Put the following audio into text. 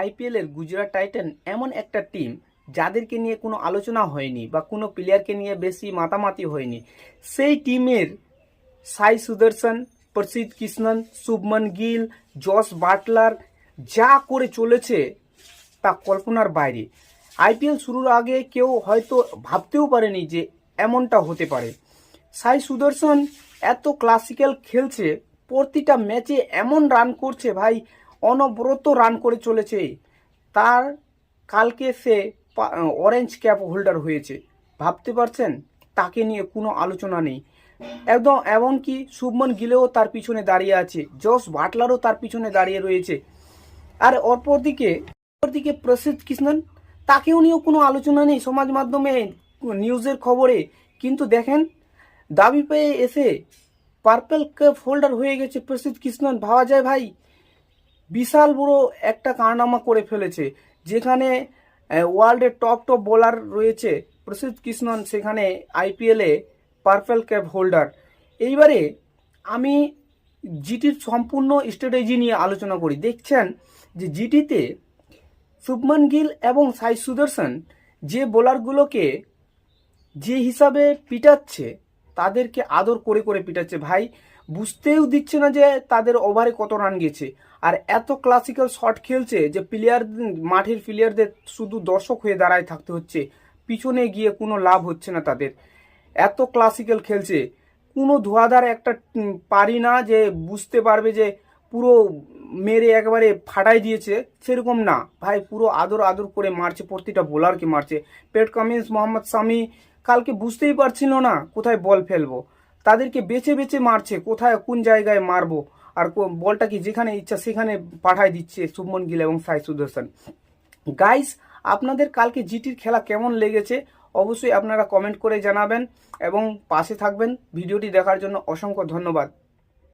আইপিএলের গুজরাট টাইটান এমন একটা টিম যাদেরকে নিয়ে কোনো আলোচনা হয়নি বা কোনো প্লেয়ারকে নিয়ে বেশি মাতামাতি হয়নি। সেই টিমের সাই সুদর্শন, প্রসিদ্ধ কৃষ্ণন, শুভমন গিল, জস বাটলার যা করে চলেছে তা কল্পনার বাইরে। আইপিএল শুরুর আগে কেউ হয়তো ভাবতেও পারেনি যে এমনটা হতে পারে। সাই সুদর্শন এত ক্লাসিক্যাল খেলছে, প্রতিটা ম্যাচে এমন রান করছে ভাই, অনবরত রান করে চলেছে। তার কালকে সে অরেঞ্জ ক্যাপ হোল্ডার হয়েছে, ভাবতে পারছেন? তাকে নিয়ে কোনো আলোচনা নেই একদম। এমনকি শুভমন গিলেও তার পিছনে দাঁড়িয়ে আছে, জস বাটলারও তার পিছনে দাঁড়িয়ে রয়েছে। আর অপরদিকে প্রসিদ্ধ কৃষ্ণন, তাকেও নিয়েও কোনো আলোচনা নেই সমাজ মাধ্যমে, নিউজের খবরে। কিন্তু দেখেন, দাবি পেয়ে এসে পার্পল কাপ হোল্ডার হয়ে গেছে প্রসিদ্ধ কৃষ্ণন। ভাবা যায় ভাই, বিশাল বড় একটা কারনামা করে ফেলেছে। যেখানে ওয়ার্ল্ডের টপ বোলার রয়েছে প্রসিদ্ধ কৃষ্ণন, সেখানে আইপিএলে পার্পল ক্যাপ হোল্ডার। এইবারে আমি জিটির সম্পূর্ণ স্ট্র্যাটেজি নিয়ে আলোচনা করি। দেখছেন যে জিটিতে শুভমন গিল এবং সাই সুদর্শন যে বোলারগুলোকে যে হিসাবে পিটাচ্ছে, তাদেরকে আদর করে করে পিটাচ্ছে ভাই। বুঝতেও দিচ্ছে না যে তাদের ওভারে কত রান গেছে। আর এত ক্লাসিক্যাল শট খেলছে যে মাঠের প্লেয়ারদের শুধু দর্শক হয়ে দাঁড়ায় থাকতে হচ্ছে, পিছনে গিয়ে কোনো লাভ হচ্ছে না তাদের। এত ক্লাসিক্যাল খেলছে, কোনো ধোয়াধার একটা পারি না যে বুঝতে পারবে যে পুরো মেরে একেবারে ফাটাই দিয়েছে, সেরকম না ভাই। পুরো আদর আদর করে মারছে, প্রতিটা বোলারকে মারছে। পেট কামিন্স, মোহাম্মদ শামি কালকে বুঝতেই পারছিল না কোথায় বল ফেলবো, তাদেরকে বেছে বেছে মারছে, কোথায় কোন জায়গায় মারবো। আর বলটা কি যেখানে ইচ্ছা সেখানে পাঠায় দিচ্ছে শুভমন গিল এবং সাই সুদর্শন। গাইস, আপনাদের কালকে জিটির খেলা কেমন লেগেছে অবশ্যই আপনারা কমেন্ট করে জানাবেন এবং পাশে থাকবেন। ভিডিওটি দেখার জন্য অসংখ্য ধন্যবাদ।